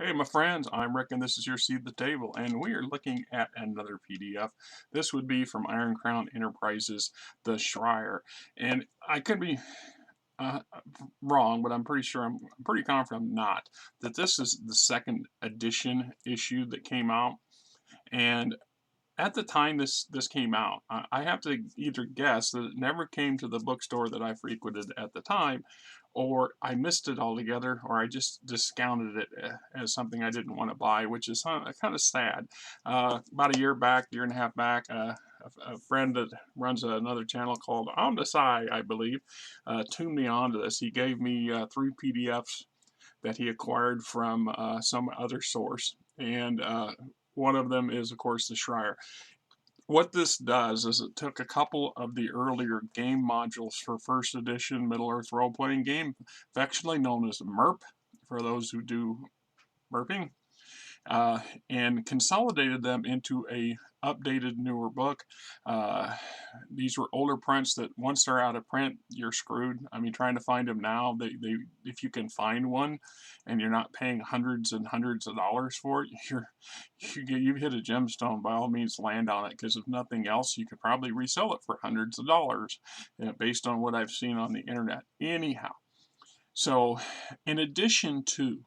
Hey, my friends, I'm Rick, and this is your Seat at the Table, and we are looking at another PDF. This would be from Iron Crown Enterprises, the Shire. And I could be uh, wrong, but I'm pretty sure, I'm pretty confident I'm not, that this is the second edition issue that came out. And at the time this came out, I have to either guess that it never came to the bookstore that I frequented at the time, or I missed it altogether, or I just discounted it as something I didn't want to buy, which is kind of sad. About a year and a half back, a friend that runs another channel called On the Side, I believe, tuned me on to this. He gave me 3 PDFs that he acquired from some other source, and one of them is, of course, the Shire. What this does is it took a couple of the earlier game modules for first edition Middle-earth role-playing game, affectionately known as MERP, for those who do MERPing, and consolidated them into a updated newer book. These were older prints that once they're out of print, you're screwed. I mean, trying to find them now, if you can find one and you're not paying hundreds and hundreds of dollars for it, you've hit a gemstone. By all means, land on it, because if nothing else, you could probably resell it for hundreds of dollars, based on what I've seen on the internet. Anyhow, so in addition to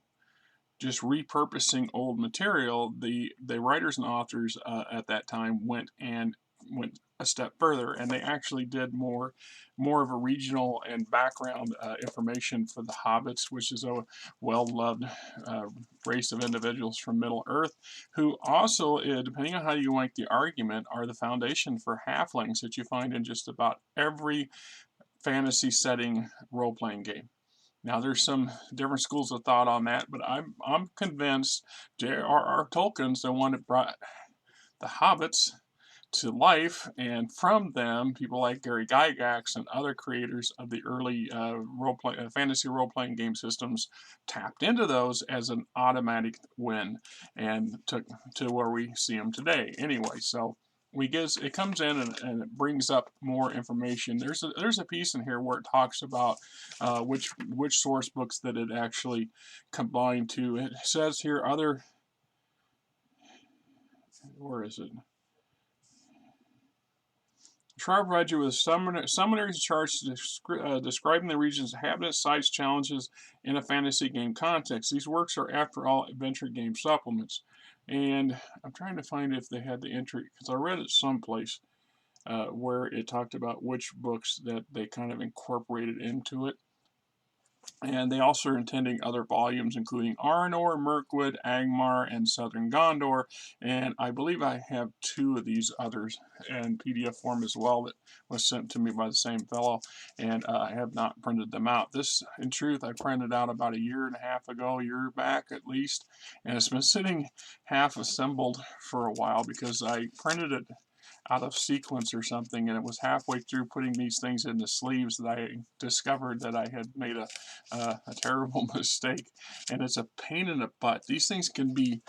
just repurposing old material, the writers and authors at that time went a step further, and they actually did more of a regional and background information for the hobbits, which is a well-loved race of individuals from Middle Earth, who also, depending on how you like the argument, are the foundation for halflings that you find in just about every fantasy setting role-playing game. Now, there's some different schools of thought on that, but I'm convinced J.R.R. Tolkien's the one that brought the hobbits to life, and from them, people like Gary Gygax and other creators of the early fantasy role-playing game systems tapped into those as an automatic win, and took to where we see them today. Anyway, so it comes in and it brings up more information. There's a piece in here where it talks about which source books that it actually combined to. It says here where is it? Shire provides you with summaries charts describing the region's habitat, sites, challenges in a fantasy game context. These works are, after all, adventure game supplements. And I'm trying to find if they had the entry, because I read it someplace where it talked about which books that they kind of incorporated into it. And they also are intending other volumes, including Arnor, Mirkwood, Angmar, and Southern Gondor. And I believe I have 2 of these others in PDF form as well that was sent to me by the same fellow, and I have not printed them out. This, in truth, I printed out about a year and a half ago, a year back at least, and it's been sitting half assembled for a while because I printed it out of sequence or something, and it was halfway through putting these things into sleeves that I discovered that I had made a terrible mistake, and it's a pain in the butt. These things can be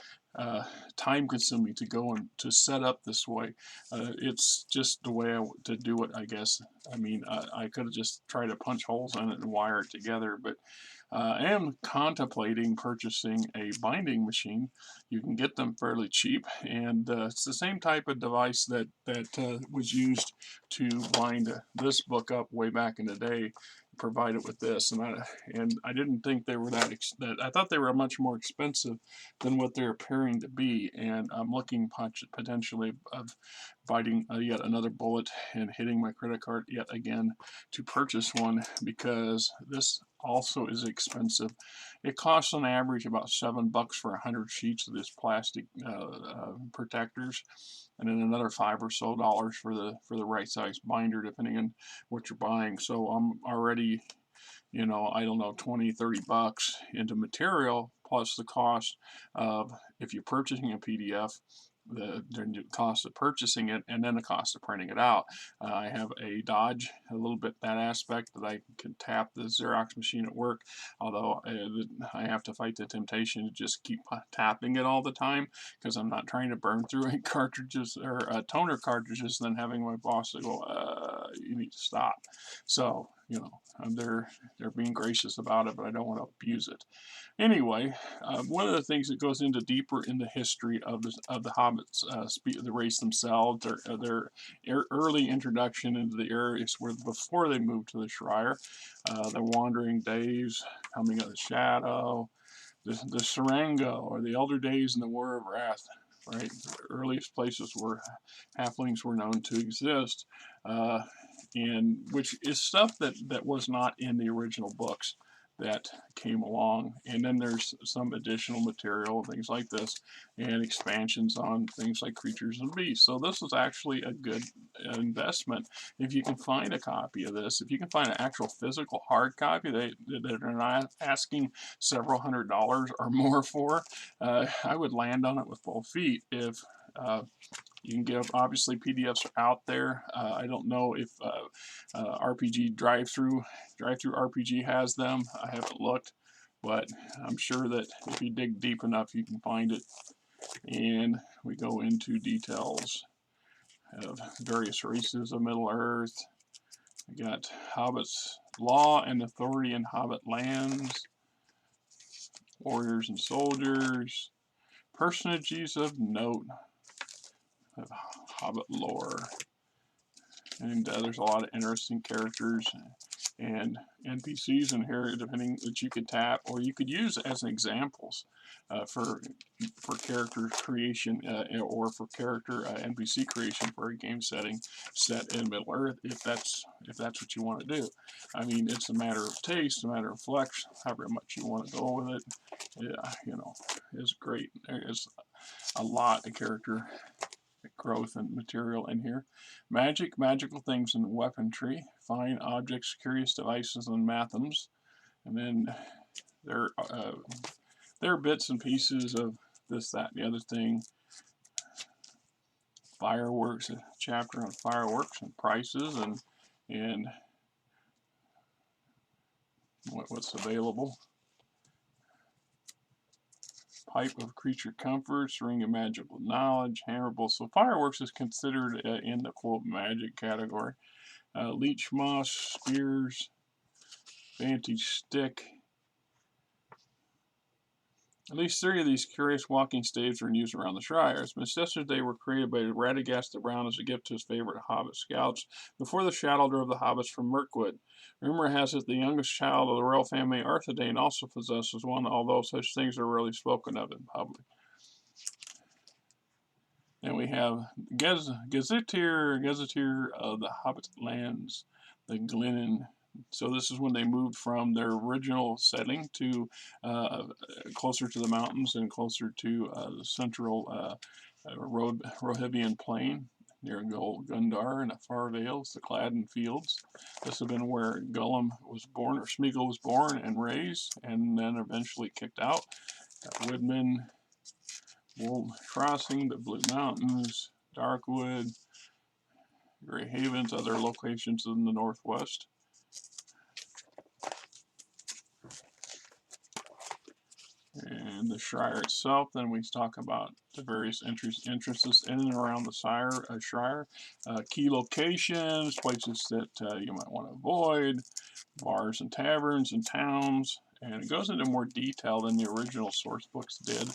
time consuming to go and to set up this way. It's just the way to do it, I guess. I mean, I could have just tried to punch holes in it and wire it together, but I am contemplating purchasing a binding machine. You can get them fairly cheap, and it's the same type of device that was used to bind this book up way back in the day. Provided with this, and I didn't think they were that I thought they were much more expensive than what they're appearing to be, and I'm looking potentially of biting yet another bullet and hitting my credit card yet again to purchase one, because this also is expensive. It costs on average about $7 for 100 sheets of this plastic protectors, and then another $5 or so for the right size binder, depending on what you're buying. So I'm already, I don't know, 20-30 bucks into material, plus the cost of, if you're purchasing a PDF, the cost of purchasing it, and then the cost of printing it out. I have a dodge a little bit that aspect, that I can tap the Xerox machine at work, although I have to fight the temptation to just keep tapping it all the time, because I'm not trying to burn through ink cartridges or toner cartridges, and then having my boss go, you need to stop. So you know, they're being gracious about it, but I don't want to abuse it. Anyway, one of the things that goes into deeper in the history of the hobbits, the race themselves, their early introduction into the areas where before they moved to the Shire, the wandering days, coming of the shadow, the Serengo, or the elder days in the War of Wrath. Right, the earliest places where halflings were known to exist, and which is stuff that was not in the original books that came along. And then there's some additional material, things like this, and expansions on things like creatures and beasts. So this is actually a good investment if you can find a copy of this. If you can find an actual physical hard copy that they're not asking several $100s or more for, I would land on it with both feet. If you can get, obviously PDFs are out there. I don't know if RPG Drive-Through RPG has them. I haven't looked, but I'm sure that if you dig deep enough, you can find it. And we go into details of various races of Middle Earth. We got Hobbits' law and authority in Hobbit lands, warriors and soldiers, personages of note of Hobbit lore, and there's a lot of interesting characters and NPCs in here, depending that you could tap or you could use as examples for character creation or for character NPC creation for a game setting set in Middle Earth, if that's what you want to do. I mean, it's a matter of taste, a matter of flex, however much you want to go with it. Yeah, you know, it's great. There's a lot of character growth and material in here. Magical things and weaponry, fine objects, curious devices, and mathams. And then there are bits and pieces of this, that, and the other thing. Fireworks, a chapter on fireworks and prices and what's available. Pipe of creature comforts, ring of magical knowledge, hammerable. So fireworks is considered in the quote magic category. Leech moss, spears, vantage stick. At least 3 of these curious walking staves were in use around the Shire. As ancestors, they were created by Radagast the Brown as a gift to his favorite hobbit scouts before the shadow drove the hobbits from Mirkwood. Rumor has it the youngest child of the royal family, Arthedain, also possesses one, although such things are rarely spoken of in public. Then we have Gazetteer of the Hobbit lands, the Glennon. So this is when they moved from their original setting to closer to the mountains and closer to the central Rohirrian plain near Gundar and the far vales, the Cladden fields. This has been where Gollum was born, or Smeagol was born and raised, and then eventually kicked out. Woodman, Wold Crossing, the Blue Mountains, Darkwood, Grey Havens, other locations in the northwest. And the Shire itself, then we talk about the various entrances in and around the Shire, key locations, places that you might want to avoid, bars and taverns and towns, and it goes into more detail than the original source books did,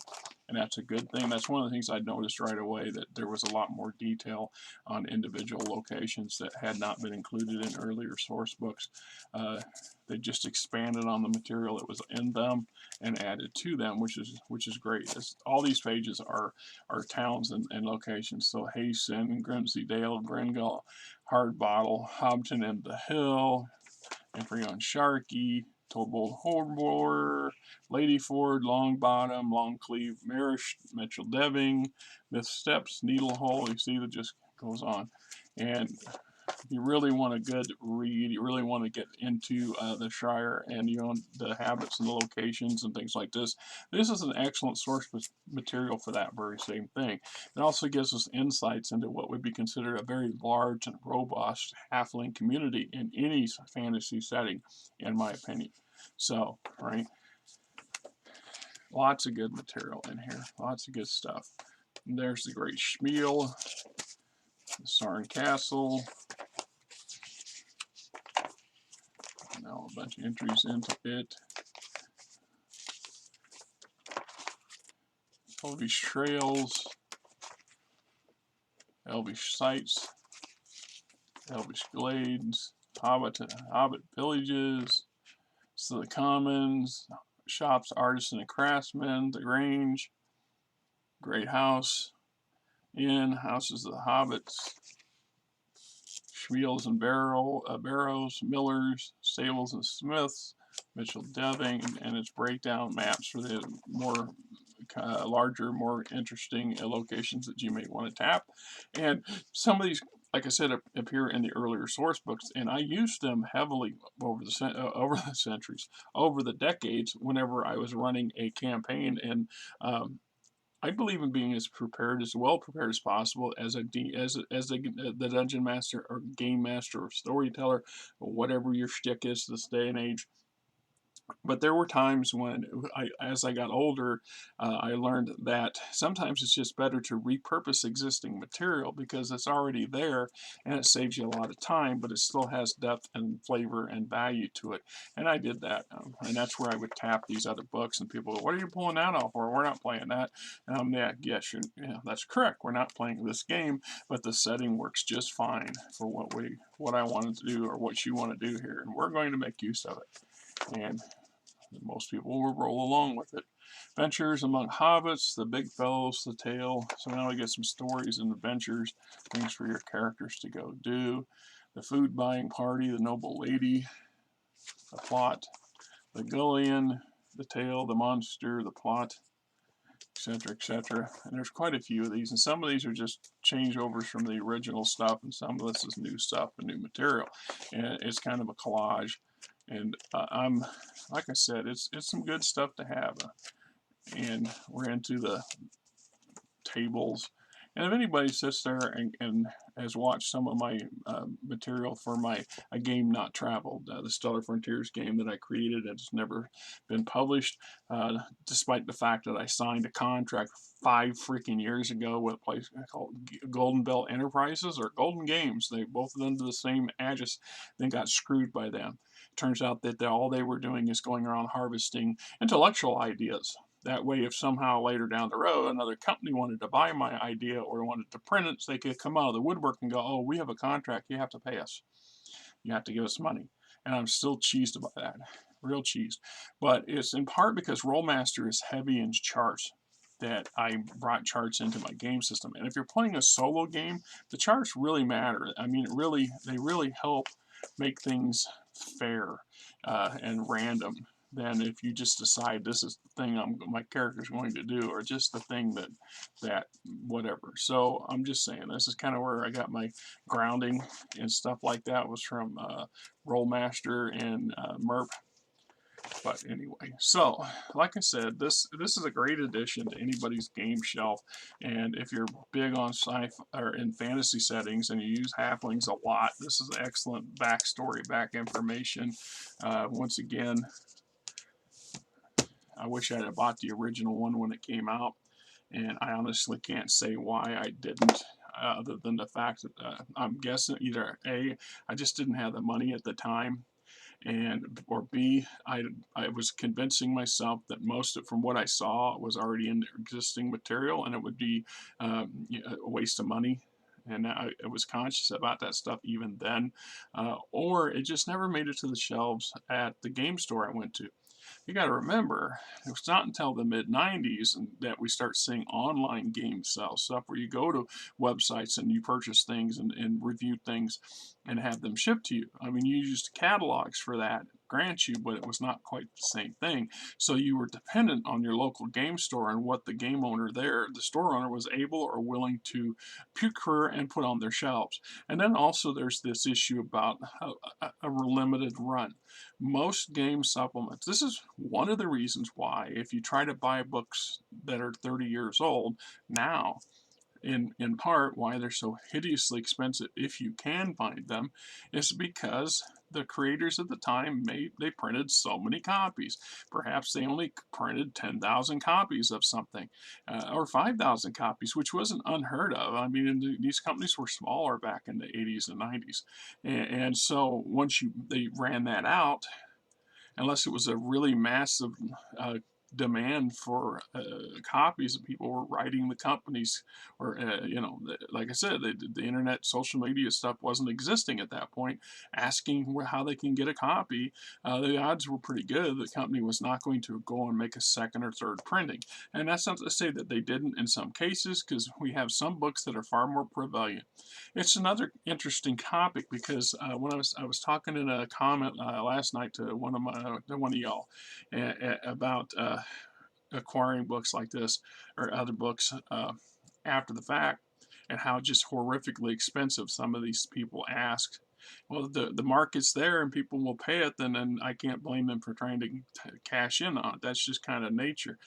and that's a good thing. That's one of the things I noticed right away, that there was a lot more detail on individual locations that had not been included in earlier source books. They just expanded on the material that was in them and added to them, which is great. All these pages are towns and locations. So Hayson, Grimsey Dale, Gringle, Hardbottle, Hobton and the Hill, Infreon Sharkey, Tobold Hordbor, Ladyford, Longbottom, Longcleave, Marish, Mitchell Deving, Myth Steps, Needle Hole. You see that just goes on. And you really want a good read, you really want to get into the Shire and the habits and the locations and things like this. This is an excellent source material for that very same thing. It also gives us insights into what would be considered a very large and robust halfling community in any fantasy setting, in my opinion. So, right, lots of good material in here, lots of good stuff. And there's the Great Spiel, the Sarn Castle, a bunch of entries into it. Elvish Trails, Elvish Sites, Elvish Glades, Hobbit Villages, so the Commons, Shops, Artisan and Craftsmen, the Grange, Great House, Inn, Houses of the Hobbits, Schmiels and Barrows, Millers, Stables and Smiths, Mitchell Deving, and its breakdown maps for the more larger, more interesting locations that you may want to tap. And some of these, like I said, appear in the earlier source books, and I used them heavily over the centuries, over the decades, whenever I was running a campaign. And I believe in being as well prepared as possible as the dungeon master or game master or storyteller, or whatever your shtick is this day and age. But there were times when, as I got older, I learned that sometimes it's just better to repurpose existing material because it's already there and it saves you a lot of time, but it still has depth and flavor and value to it. And I did that. And that's where I would tap these other books and people go, what are you pulling that off for? We're not playing that. And I'm like, yes, that's correct. We're not playing this game, but the setting works just fine for what I wanted to do or what you want to do here. And we're going to make use of it. And most people will roll along with it. Ventures among hobbits, the big fellows, the tale. So now we get some stories and adventures, things for your characters to go do. The food buying party, the noble lady, the plot, the Gullion, the tale, the monster, the plot, etc., etc. And there's quite a few of these, and some of these are just changeovers from the original stuff, and some of this is new stuff and new material. And it's kind of a collage. And I'm, like I said, it's some good stuff to have. And we're into the tables. And if anybody sits there and has watched some of my material for my A Game Not Traveled, the Stellar Frontiers game that I created, it's never been published, despite the fact that I signed a contract 5 freaking years ago with a place called Golden Bell Enterprises or Golden Games. They both under the same aegis, then got screwed by them. Turns out that all they were doing is going around harvesting intellectual ideas. That way, if somehow later down the road another company wanted to buy my idea or wanted to print it, they could come out of the woodwork and go, oh, we have a contract, you have to pay us. You have to give us money. And I'm still cheesed about that, real cheesed. But it's in part because Rollmaster is heavy in charts that I brought charts into my game system. And if you're playing a solo game, the charts really matter. I mean, they really help make things fair and random than if you just decide this is the thing my character's going to do, or just the thing that whatever. So I'm just saying this is kind of where I got my grounding and stuff like that, was from Rollmaster and MERP. But anyway, so like I said, this is a great addition to anybody's game shelf. And if you're big on sci-fi or in fantasy settings and you use halflings a lot, this is excellent backstory, back information. Once again, I wish I had bought the original one when it came out, and I honestly can't say why I didn't, other than the fact that I'm guessing either A, I just didn't have the money at the time, or B, I was convincing myself that most of, from what I saw, was already in the existing material, and it would be a waste of money. And I was conscious about that stuff even then, or it just never made it to the shelves at the game store I went to. You got to remember, it was not until the mid-90s that we start seeing online game sales stuff where you go to websites and you purchase things and review things and have them shipped to you. I mean, you used catalogs for that, grant you, but it was not quite the same thing. So you were dependent on your local game store and what the game owner there, the store owner, was able or willing to procure and put on their shelves. And then also there's this issue about a limited run. Most game supplements, this is one of the reasons why if you try to buy books that are 30 years old now, in part why they're so hideously expensive if you can find them, is because the creators at the time they printed so many copies. Perhaps they only printed 10,000 copies of something, or 5,000 copies, which wasn't unheard of. I mean, these companies were smaller back in the 80s and 90s, and so once they ran that out, unless it was a really massive demand for copies, and people were writing the companies, or like I said, the internet, social media stuff wasn't existing at that point, asking how they can get a copy. The odds were pretty good the company was not going to go and make a second or third printing. And that's not to say that they didn't in some cases, because we have some books that are far more prevalent. It's another interesting topic, because when I was talking in a comment last night to one of y'all about acquiring books like this or other books after the fact, and how just horrifically expensive some of these people ask. Well, the market's there and people will pay it, then I can't blame them for trying to cash in on it. That's just kind of nature.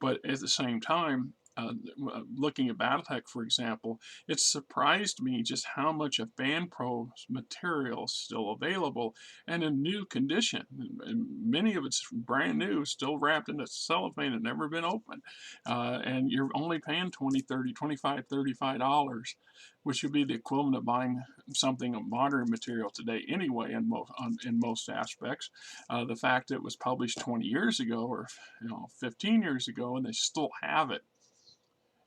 But at the same time, looking at Battletech, for example, it surprised me just how much of FanPro's material is still available and in new condition. And many of it's brand new, still wrapped in a cellophane and never been opened. And you're only paying $20, $30, $25, $35, which would be the equivalent of buying something of modern material today anyway, in most aspects. The fact that it was published 20 years ago, or 15 years ago, and they still have it.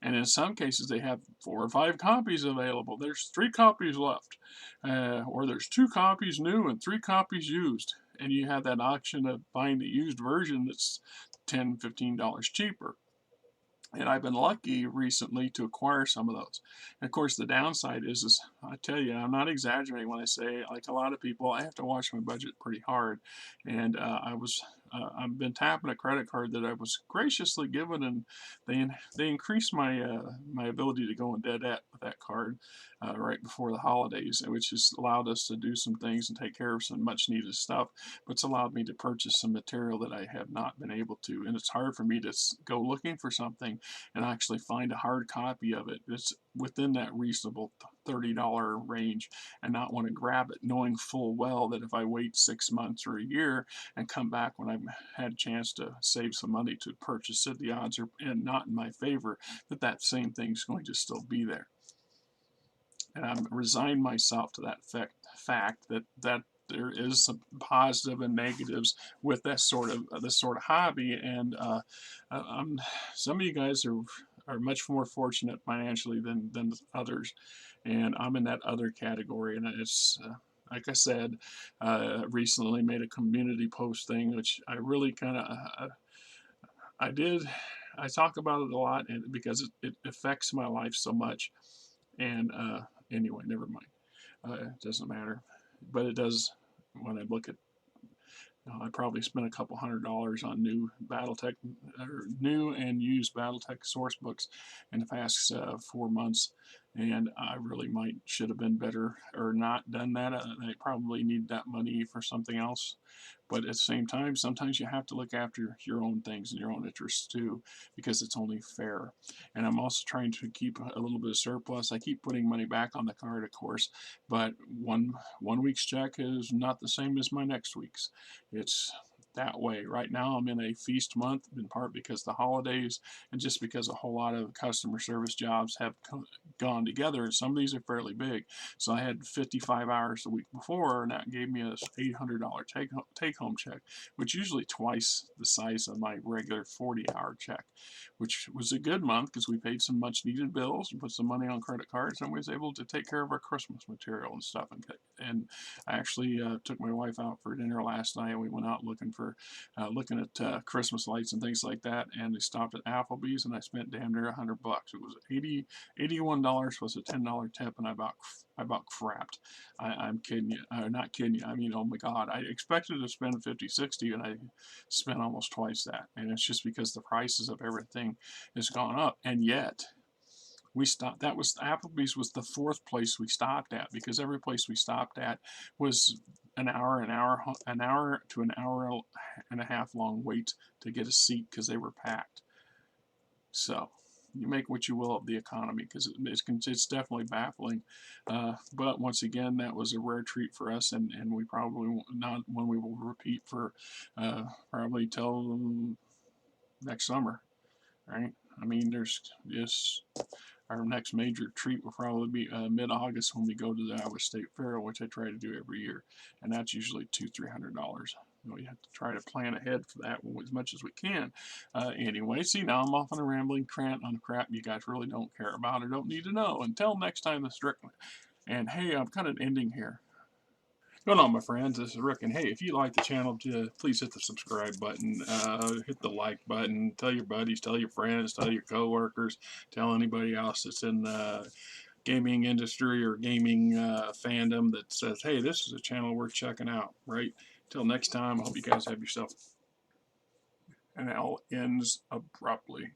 And in some cases, they have 4 or 5 copies available. There's 3 copies left, or there's 2 copies new and 3 copies used. And you have that option of buying the used version that's $10, $15 cheaper. And I've been lucky recently to acquire some of those. And of course, the downside is I tell you, I'm not exaggerating when I say, like a lot of people, I have to watch my budget pretty hard. And I've been tapping a credit card that I was graciously given, and they increased my ability to go in debt with that card right before the holidays, which has allowed us to do some things and take care of some much needed stuff. But it's allowed me to purchase some material that I have not been able to, and it's hard for me to go looking for something and actually find a hard copy of it that's within that reasonable $30 range, and not want to grab it, knowing full well that if I wait 6 months or a year and come back when I've had a chance to save some money to purchase it, the odds are not in my favor that same thing's going to still be there. And I'm resigned myself to that fact that there is some positive and negatives with this sort of hobby. And some of you guys are much more fortunate financially than others, and I'm in that other category. And it's like I said, recently made a community post thing, which I really kind of I did. I talk about it a lot, and because it affects my life so much. And anyway, never mind. It doesn't matter, but it does when I look at. I probably spent a couple $100 on new BattleTech, or new and used BattleTech source books in the past 4 months, and I really should have been better or not done that. I probably need that money for something else. But at the same time, sometimes you have to look after your own things and your own interests too, because it's only fair. And I'm also trying to keep a little bit of surplus. I keep putting money back on the card, of course, but one week's check is not the same as my next week's. It's that way. Right now, I'm in a feast month, in part because the holidays, and just because a whole lot of customer service jobs have gone together. And some of these are fairly big. So I had 55 hours the week before, and that gave me a $800 take-home check, which usually twice the size of my regular 40-hour check, which was a good month because we paid some much-needed bills and put some money on credit cards, and we was able to take care of our Christmas material and stuff. And I actually took my wife out for dinner last night. We went out looking at Christmas lights and things like that, and we stopped at Applebee's, and I spent damn near $100. It was $81 plus a $10 tip, and I about crapped. I'm kidding you. Not kidding you. I mean, oh my God. I expected to spend 50, 60, and I spent almost twice that. And it's just because the prices of everything has gone up. And yet, we stopped. Applebee's was the 4th place we stopped at, because every place we stopped at was an hour to an hour and a half long wait to get a seat because they were packed. So you make what you will of the economy, because it's definitely baffling. But once again, that was a rare treat for us, and we probably not one we will repeat for probably till next summer, right? I mean, there's just our next major treat will probably be mid-August when we go to the Iowa State Fair, which I try to do every year, and that's usually $200-300. You know, you have to try to plan ahead for that as much as we can. Anyway, see, now I'm off on a rambling rant on crap you guys really don't care about or don't need to know. Until next time, this is Rick. And hey, I'm kind of ending here. Going on, my friends, this is Rick, and hey, if you like the channel, please hit the subscribe button, hit the like button, tell your buddies, tell your friends, tell your coworkers, tell anybody else that's in the gaming industry or gaming fandom that says, hey, this is a channel worth checking out, right? Till next time, I hope you guys have yourself, and L ends abruptly.